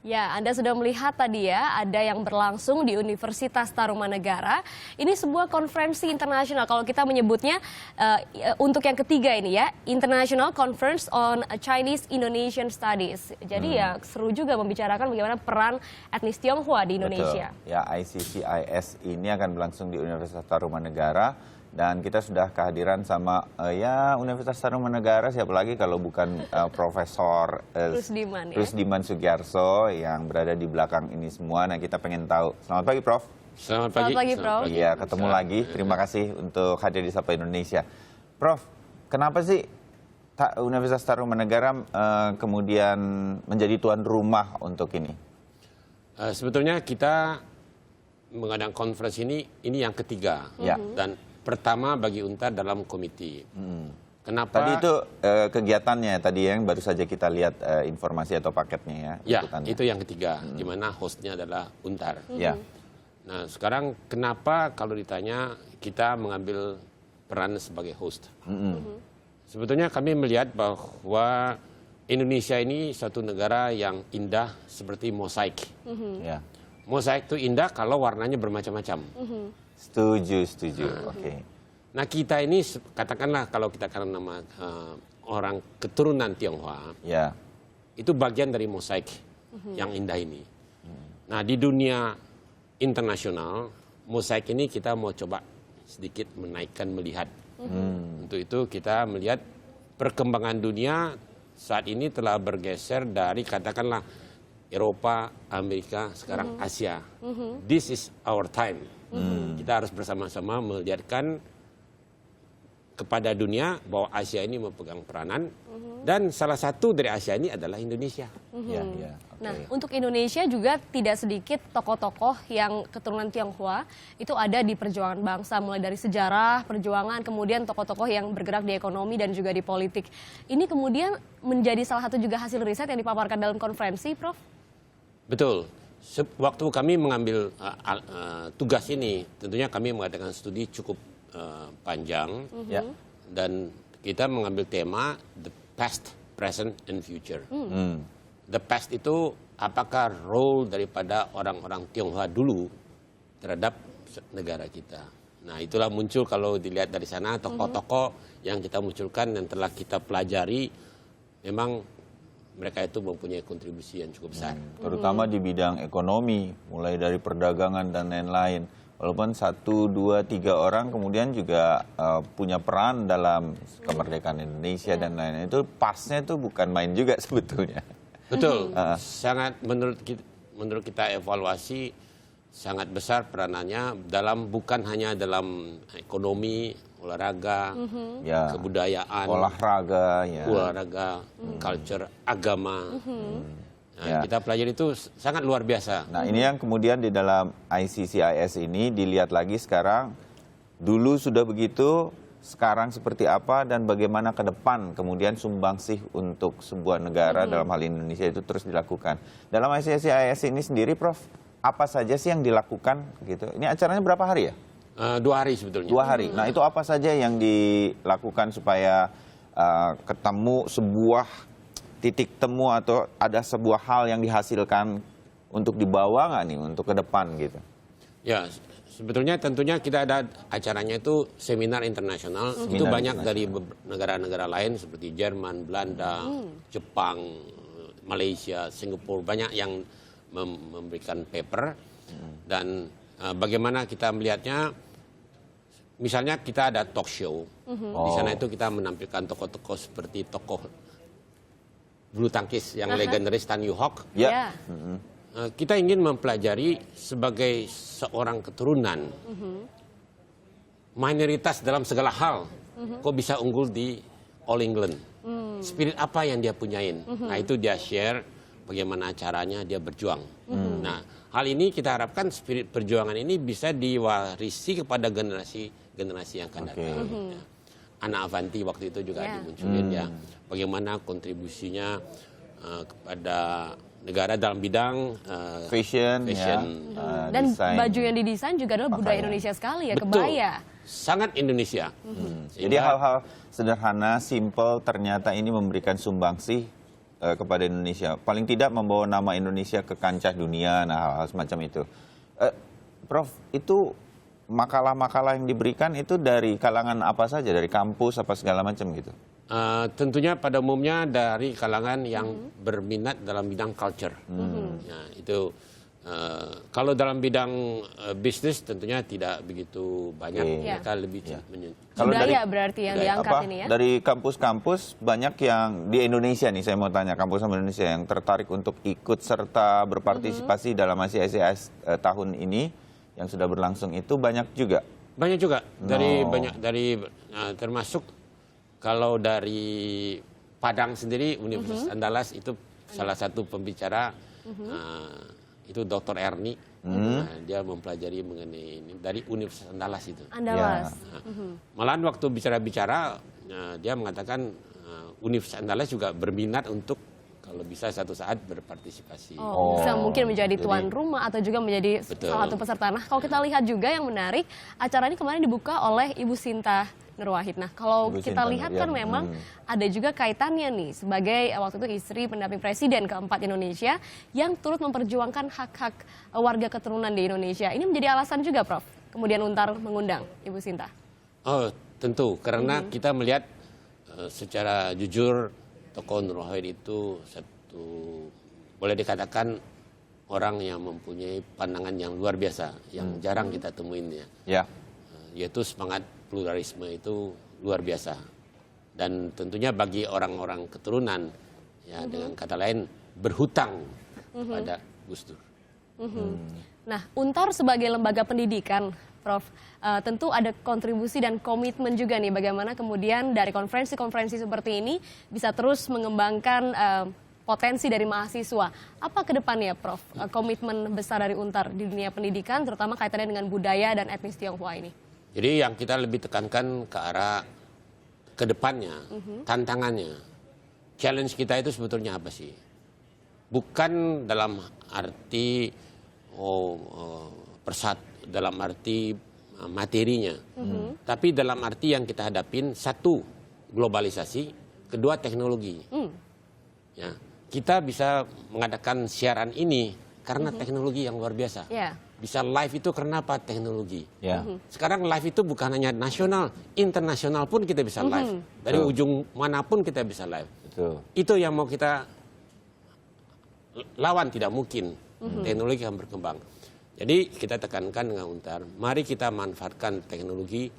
Ya, Anda sudah melihat tadi ya, ada yang berlangsung di Universitas Tarumanegara. Ini sebuah konferensi internasional, kalau kita menyebutnya untuk yang ketiga ini ya, International Conference on Chinese Indonesian Studies. Jadi ya seru juga membicarakan bagaimana peran etnis Tionghoa di Indonesia. Betul. Ya, ICCIS ini akan berlangsung di Universitas Tarumanegara. Dan kita sudah kehadiran sama Universitas Tarumanegara, siapa lagi kalau bukan Profesor Rusdiman Sugiarso yang berada di belakang ini semua. Nah, kita pengen tahu. Selamat pagi, Prof. Selamat pagi, Prof. Iya, ketemu lagi. Terima kasih untuk hadir di Sapa Indonesia. Prof, kenapa sih Universitas Tarumanegara kemudian menjadi tuan rumah untuk ini? Sebetulnya kita mengadakan konferensi ini yang ketiga. Ya. Dan pertama bagi UNTAR dalam komite. Kenapa? Tadi itu kegiatannya tadi yang baru saja kita lihat informasi atau paketnya ya. Ya, itu yang ketiga, di mana hostnya adalah UNTAR. Ya. Nah, sekarang kenapa kalau ditanya kita mengambil peran sebagai host? Sebetulnya kami melihat bahwa Indonesia ini suatu negara yang indah seperti mosaik. Ya. Mosaik itu indah kalau warnanya bermacam-macam. Setuju. Oke. Nah, kita ini katakanlah kalau kita karena nama orang keturunan Tionghoa, Ya. itu bagian dari mosaik yang indah ini. Nah, di dunia internasional, mosaik ini kita mau coba sedikit menaikkan melihat. Untuk itu kita melihat perkembangan dunia saat ini telah bergeser dari katakanlah Eropa, Amerika, sekarang Asia. This is our time. Kita harus bersama-sama melihatkan kepada dunia bahwa Asia ini memegang peranan dan salah satu dari Asia ini adalah Indonesia. Ya, okay. Nah, untuk Indonesia juga tidak sedikit tokoh-tokoh yang keturunan Tionghoa itu ada di perjuangan bangsa, mulai dari sejarah, perjuangan, kemudian tokoh-tokoh yang bergerak di ekonomi dan juga di politik. Ini kemudian menjadi salah satu juga hasil riset yang dipaparkan dalam konferensi, Prof? Betul. Waktu kami mengambil tugas ini, tentunya kami mengadakan studi cukup panjang. Dan kita mengambil tema the past, present, and future. The past itu apakah role daripada orang-orang Tionghoa dulu terhadap negara kita. Nah, itulah muncul kalau dilihat dari sana tokoh-tokoh yang kita munculkan dan telah kita pelajari, memang mereka itu mempunyai kontribusi yang cukup besar. Terutama di bidang ekonomi, mulai dari perdagangan dan lain-lain. Walaupun 1, 2, 3 orang kemudian juga punya peran dalam kemerdekaan Indonesia dan lain-lain. Itu pasnya itu bukan main juga sebetulnya. Betul. Sangat menurut kita evaluasi sangat besar peranannya dalam bukan hanya dalam ekonomi, olahraga, kebudayaan, olahraga, culture, agama. Nah, kita pelajari itu sangat luar biasa. Nah, ini yang kemudian di dalam ICCIS ini dilihat lagi sekarang, dulu sudah begitu, sekarang seperti apa, dan bagaimana ke depan kemudian sumbangsih untuk sebuah negara dalam hal Indonesia itu terus dilakukan. Dalam ICCIS ini sendiri, Prof, apa saja sih yang dilakukan gitu? Ini acaranya berapa hari ya? 2 hari sebetulnya. 2 hari. Nah, itu apa saja yang dilakukan supaya ketemu sebuah titik temu atau ada sebuah hal yang dihasilkan untuk dibawa nggak nih untuk ke depan gitu? Ya, sebetulnya tentunya kita ada acaranya itu seminar internasional. Itu banyak dari negara-negara lain seperti Jerman, Belanda, Jepang, Malaysia, Singapura. Banyak yang memberikan paper. Dan bagaimana kita melihatnya, misalnya kita ada talk show. Di sana itu kita menampilkan tokoh-tokoh seperti tokoh bulu tangkis yang legendaris Tan Yu Hok. Kita ingin mempelajari sebagai seorang keturunan minoritas dalam segala hal, kok bisa unggul di All England. Spirit apa yang dia punyain? Nah, itu dia share bagaimana caranya dia berjuang. Nah, hal ini kita harapkan spirit perjuangan ini bisa diwarisi kepada generasi yang akan datang. Ana Avanti waktu itu juga dimunculin ya. Bagaimana kontribusinya kepada negara dalam bidang fashion dan desain. Baju yang didesain juga adalah budaya Indonesia sekali ya. Betul. Kebaya. Sangat Indonesia. Jadi hal-hal sederhana, simple ternyata ini memberikan sumbangsih kepada Indonesia. Paling tidak membawa nama Indonesia ke kancah dunia, nah hal-hal semacam itu. Prof, itu makalah-makalah yang diberikan itu dari kalangan apa saja, dari kampus apa segala macam gitu? Tentunya pada umumnya dari kalangan yang berminat dalam bidang culture. Ya, itu kalau dalam bidang bisnis tentunya tidak begitu banyak, mereka lebih Kalau budaya berarti yang diangkat ini ya. Dari kampus-kampus banyak yang di Indonesia nih, saya mau tanya kampus Indonesia yang tertarik untuk ikut serta berpartisipasi dalam ICIS tahun ini yang sudah berlangsung itu banyak juga. Banyak juga termasuk kalau dari Padang sendiri Universitas Andalas itu salah satu pembicara itu Dr. Erni. Dia mempelajari mengenai ini dari Universitas Andalas itu. Andalas. Malahan waktu bicara-bicara dia mengatakan Universitas Andalas juga berminat untuk kalau bisa satu saat berpartisipasi. Bisa mungkin menjadi tuan rumah atau juga menjadi salah satu peserta. Nah, kalau kita lihat juga yang menarik, acara ini kemarin dibuka oleh Ibu Sinta Nurwahid. Nah, kalau kita lihat kan memang ada juga kaitannya nih sebagai waktu itu istri pendamping presiden keempat Indonesia yang turut memperjuangkan hak-hak warga keturunan di Indonesia. Ini menjadi alasan juga, Prof. Kemudian Untar mengundang Ibu Sinta. Oh, tentu. Karena kita melihat secara jujur tokoh Nurwahid itu satu boleh dikatakan orang yang mempunyai pandangan yang luar biasa, yang jarang kita temuin ya. Yaitu semangat pluralisme itu luar biasa. Dan tentunya bagi orang-orang keturunan, ya dengan kata lain berhutang kepada Gus Dur. Nah, Untar sebagai lembaga pendidikan, Prof, tentu ada kontribusi dan komitmen juga nih bagaimana kemudian dari konferensi-konferensi seperti ini bisa terus mengembangkan potensi dari mahasiswa. Apa ke depannya, Prof, komitmen besar dari Untar di dunia pendidikan, terutama kaitannya dengan budaya dan etnis Tionghoa ini? Jadi yang kita lebih tekankan ke arah ke depannya, tantangannya, challenge kita itu sebetulnya apa sih? Bukan dalam arti dalam arti materinya, tapi dalam arti yang kita hadapin, satu globalisasi, kedua teknologi. Ya, kita bisa mengadakan siaran ini karena teknologi yang luar biasa. Bisa live itu karena apa? Teknologi. Sekarang live itu bukan hanya nasional, internasional pun kita bisa live. Dari ujung manapun kita bisa live. Itu yang mau kita lawan, tidak mungkin. Teknologi akan berkembang. Jadi kita tekankan dengan Untar, mari kita manfaatkan teknologi,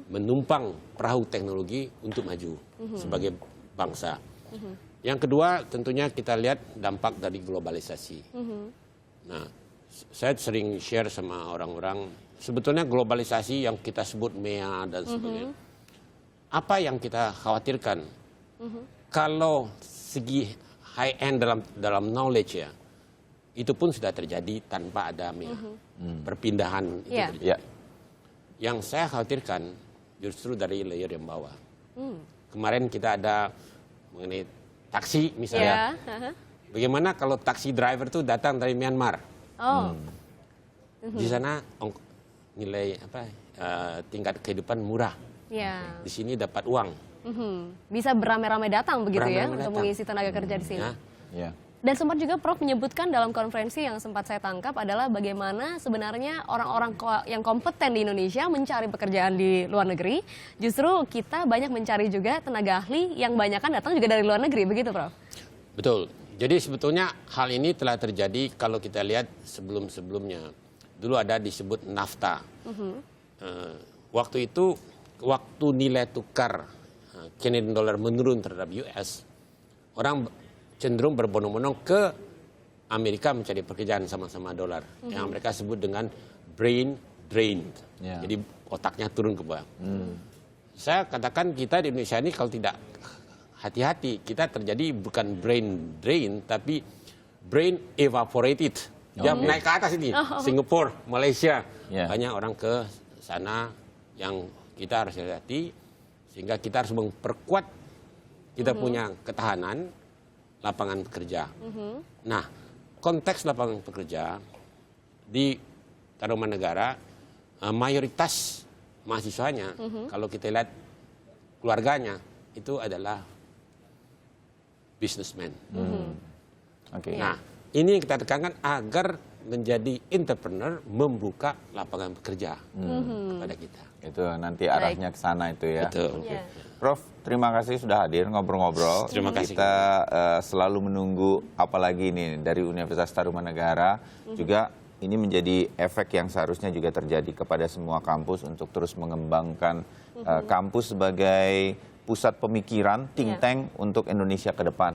menumpang perahu teknologi untuk maju sebagai bangsa. Yang kedua tentunya kita lihat dampak dari globalisasi. Nah, saya sering share sama orang-orang, sebetulnya globalisasi yang kita sebut MEA dan sebagainya. Apa yang kita khawatirkan? Kalau segi high end dalam knowledge ya, itu pun sudah terjadi tanpa ada MEA. Perpindahan itu terjadi. Yang saya khawatirkan justru dari layer yang bawah. Kemarin kita ada mengenai taksi misalnya. Bagaimana kalau taksi driver itu datang dari Myanmar? Di sana nilai tingkat kehidupan murah. Di sini dapat uang. Bisa beramai-ramai datang begitu ya untuk mengisi tenaga kerja di sini. Dan sempat juga Prof menyebutkan dalam konferensi yang sempat saya tangkap adalah bagaimana sebenarnya orang-orang yang kompeten di Indonesia mencari pekerjaan di luar negeri. Justru kita banyak mencari juga tenaga ahli yang banyak kan datang juga dari luar negeri, begitu Prof? Betul. Jadi sebetulnya hal ini telah terjadi kalau kita lihat sebelum-sebelumnya. Dulu ada disebut NAFTA. Waktu itu, waktu nilai tukar Canadian dollar menurun terhadap US, orang cenderung berbondong-bondong ke Amerika mencari pekerjaan sama-sama dolar. Yang mereka sebut dengan brain drain. Jadi otaknya turun ke bawah. Saya katakan kita di Indonesia ini kalau tidak hati-hati, kita terjadi bukan brain drain, tapi brain evaporated. Dia naik ke atas ini. Singapura, Malaysia. Banyak orang ke sana yang kita harus hati-hati. Sehingga kita harus memperkuat kita punya ketahanan lapangan pekerja. Nah, konteks lapangan pekerja di Tarumanegara, mayoritas mahasiswanya, kalau kita lihat keluarganya, itu adalah businessman. Oke. Nah, ini yang kita tekankan agar menjadi entrepreneur membuka lapangan pekerja kepada kita. Itu nanti arahnya ke sana itu ya. Betul. Iya. Prof, terima kasih sudah hadir ngobrol-ngobrol. Terima kasih. Kita selalu menunggu apalagi ini dari Universitas Tarumanegara juga ini menjadi efek yang seharusnya juga terjadi kepada semua kampus untuk terus mengembangkan kampus sebagai pusat pemikiran think tank untuk Indonesia ke depan.